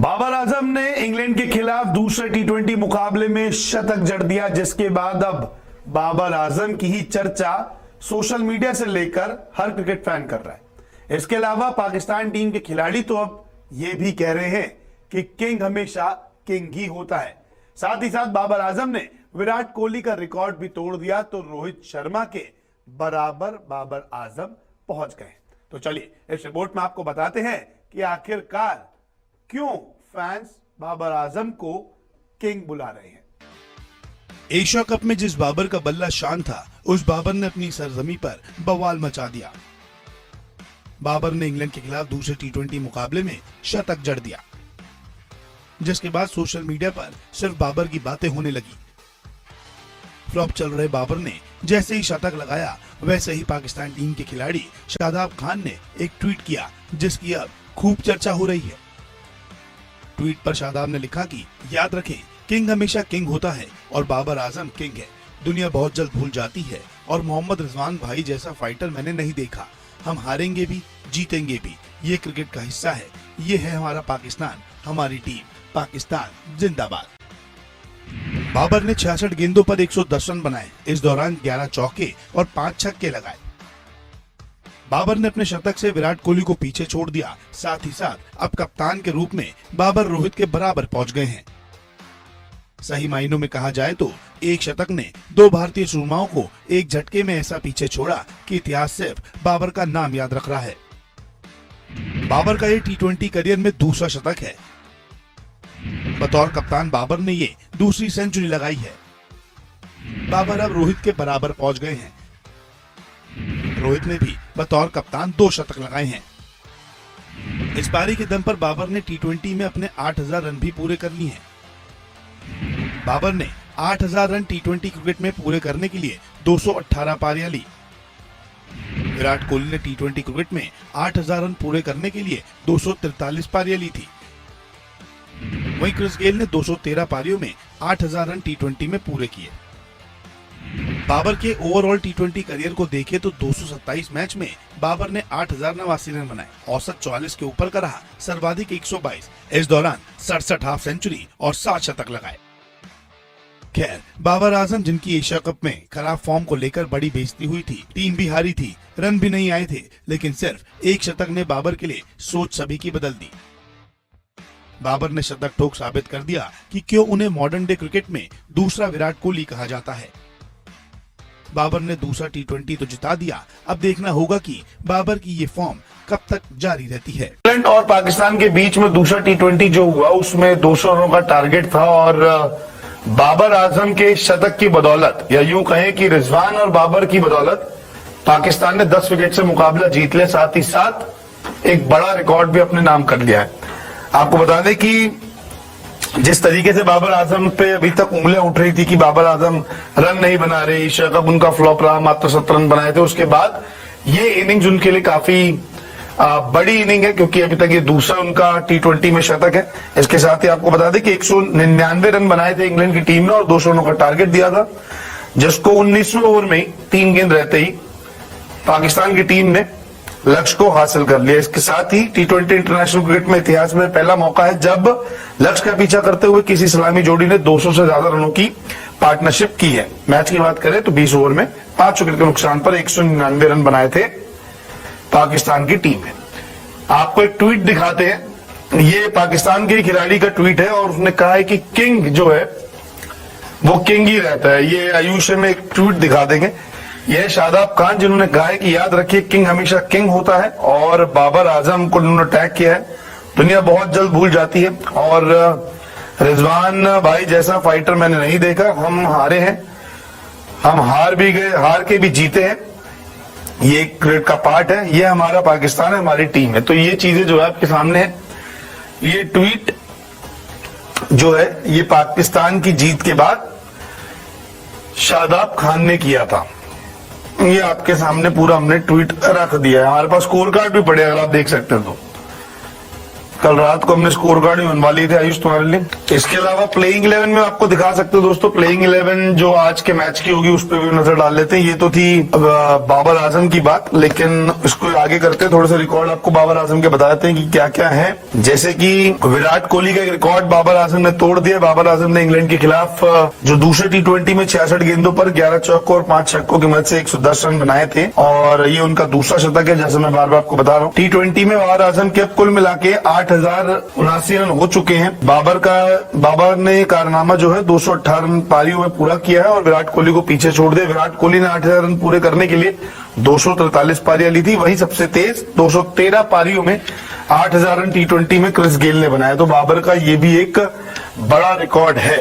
बाबर आजम ने इंग्लैंड के खिलाफ दूसरे टी20 मुकाबले में शतक जड़ दिया, जिसके बाद अब बाबर आजम की ही चर्चा सोशल मीडिया से लेकर हर क्रिकेट फैन कर रहा है। इसके अलावा पाकिस्तान टीम के खिलाड़ी तो अब यह भी कह रहे हैं कि किंग हमेशा किंग ही होता है। साथ ही साथ बाबर आजम ने विराट कोहली का रिकॉर्ड भी तोड़ दिया तो रोहित शर्मा के बराबर बाबर आजम पहुंच गए। तो चलिए इस रिपोर्ट में आपको बताते हैं कि आखिरकार क्यों फैंस बाबर आजम को किंग बुला रहे हैं। एशिया कप में जिस बाबर का बल्ला शान था, उस बाबर ने अपनी सरजमी पर बवाल मचा दिया। बाबर ने इंग्लैंड के खिलाफ दूसरे टी20 मुकाबले में शतक जड़ दिया, जिसके बाद सोशल मीडिया पर सिर्फ बाबर की बातें होने लगी। फ्लॉप चल रहे बाबर ने जैसे ही शतक लगाया, वैसे ही पाकिस्तान टीम के खिलाड़ी शादाब खान ने एक ट्वीट किया, जिसकी अब खूब चर्चा हो रही है। ट्वीट पर शादाब ने लिखा कि याद रखें, किंग हमेशा किंग होता है और बाबर आजम किंग है। दुनिया बहुत जल्द भूल जाती है और मोहम्मद रिजवान भाई जैसा फाइटर मैंने नहीं देखा। हम हारेंगे भी, जीतेंगे भी, ये क्रिकेट का हिस्सा है। ये है हमारा पाकिस्तान, हमारी टीम, पाकिस्तान जिंदाबाद। बाबर ने 66 गेंदों पर 110 रन बनाए। इस दौरान 11 चौके और 5 छक्के लगाए। बाबर ने अपने शतक से विराट कोहली को पीछे छोड़ दिया। साथ ही साथ अब कप्तान के रूप में बाबर रोहित के बराबर पहुंच गए हैं। सही मायनों में कहा जाए तो एक शतक ने दो भारतीय सूरमाओं को एक झटके में ऐसा पीछे छोड़ा कि इतिहास सिर्फ बाबर का नाम याद रख रहा है। बाबर का ये टी20 करियर में दूसरा शतक है। बतौर कप्तान बाबर ने ये दूसरी सेंचुरी लगाई है। बाबर अब रोहित के बराबर पहुंच गए हैं। रोहित ने भी बतौर कप्तान 2 शतक लगाए हैं। इस पारी के दम पर बाबर ने टी20 में अपने 8000 रन भी पूरे कर लिए हैं। बाबर ने 8000 रन टी20 क्रिकेट में पूरे करने के लिए 218 पारियां ली। विराट कोहली ने टी20 क्रिकेट में 8000 रन पूरे करने के लिए 243 पारियां ली थी। वहीं क्रिस गेल ने 213 पारियों में 8000 रन टी20 में पूरे किए। बाबर के ओवरऑल टी20 करियर को देखें तो 227 मैच में बाबर ने 8089 रन बनाए। औसत 44 के ऊपर का रहा, सर्वाधिक 122। इस दौरान 67 हाफ सेंचुरी और 7 शतक लगाए। खैर, बाबर आजम जिनकी एशिया कप में खराब फॉर्म को लेकर बड़ी बेइज्जती हुई थी, टीम भी हारी थी, रन भी नहीं आए थे, लेकिन सिर्फ एक शतक ने बाबर के लिए सोच सभी की बदल दी। बाबर ने शतक ठोक साबित कर दिया कि क्यों उन्हें मॉडर्न डे क्रिकेट में दूसरा विराट कोहली कहा जाता है। बाबर ने दूसरा टी20 तो जिता दिया। अब देखना होगा कि बाबर की ये फॉर्म कब तक जारी रहती है। इंग्लैंड और पाकिस्तान के बीच में दूसरा टी20 जो हुआ, उसमें 200 रनों का टारगेट था और बाबर आजम के शतक की बदौलत, या यूं कहें कि रिजवान और बाबर की बदौलत, पाकिस्तान ने 10 विकेट से मुकाबला जीत लिया। साथ ही साथ एक बड़ा रिकॉर्ड भी अपने नाम कर लिया है। आपको बता दें कि जिस तरीके से बाबर आजम पे अभी तक उंगलियां उठ रही थी कि बाबर आजम रन नहीं बना रहे, एशिया कप उनका फ्लॉप रहा, मात्र 7 रन बनाए थे। उसके बाद ये इनिंग्स उनके लिए काफी बड़ी इनिंग है, क्योंकि अभी तक ये दूसरा उनका टी20 में शतक है। इसके साथ ही आपको बता दें कि 199 रन बनाए थे इंग्लैंड की टीम ने और 200 रनों का टारगेट दिया था, जिसको 19वें ओवर में 3 गेंद रहते ही पाकिस्तान की टीम ने लक्ष्य को हासिल कर लिया। इसके साथ ही टी20 इंटरनेशनल क्रिकेट में इतिहास में पहला मौका है जब लक्ष्य का पीछा करते हुए किसी सलामी जोड़ी ने 200 से ज्यादा रनों की पार्टनरशिप की है। मैच की बात करें तो 20 ओवर में 5 विकेट के नुकसान पर 199 रन बनाए थे पाकिस्तान की टीम ने। आपको एक ट्वीट दिखाते हैं। ये पाकिस्तान के खिलाड़ी का ट्वीट है और उसने कहा है कि किंग जो है वो किंग ही रहता है। ये आयुष में एक ट्वीट दिखा देंगे। यह शादाब खान, जिन्होंने कहा है कि याद रखिए, किंग हमेशा किंग होता है, और बाबर आजम को उन्होंने टैग किया है। दुनिया बहुत जल्द भूल जाती है और रिजवान भाई जैसा फाइटर मैंने नहीं देखा। हम हारे हैं, हम हार भी गए, हार के भी जीते हैं। ये क्रिकेट का पार्ट है, ये हमारा पाकिस्तान है, हमारी टीम है। तो ये चीजें जो है आपके सामने है। ये ट्वीट जो है ये पाकिस्तान की जीत के बाद शादाब खान ने किया था। ये आपके सामने पूरा हमने ट्वीट रख दिया है। हमारे पास स्कोर कार्ड भी पड़े, अगर आप देख सकते हैं तो। कल रात को हमने स्कोर कार्ड भी बनवा लिए थे आयुष तुम्हारे लिए। इसके अलावा प्लेइंग 11 में आपको दिखा सकते हो दोस्तों, प्लेइंग 11 जो आज के मैच की होगी उस पर भी नजर डाल लेते हैं। ये तो थी बाबर आजम की बात, लेकिन इसको आगे करते हैं, थोड़े से रिकॉर्ड आपको बाबर आजम के बता देते हैं कि क्या क्या है। जैसे कि विराट कोहली का एक रिकॉर्ड बाबर आजम ने तोड़ दिया। बाबर आजम ने इंग्लैंड के खिलाफ जो दूसरे T20 में 66 गेंदों पर 11 चौकों और 5 छक्कों की मदद से 110 रन बनाए थे और ये उनका दूसरा शतक है, जैसे मैं बार बार आपको बता रहा हूँ। T20 में बाबर आजम के अब कुल मिला के 8,079 रन हो चुके हैं। बाबर ने कारनामा जो है 218 पारियों में पूरा किया है और विराट कोहली को पीछे छोड़ दिया। विराट कोहली ने 8,000 रन पूरे करने के लिए 243 पारियां ली थी, वही सबसे तेज 213 पारियों में 8,000 रन T20 में क्रिस गेल ने बनाया। तो बाबर का ये भी एक बड़ा रिकॉर्ड है।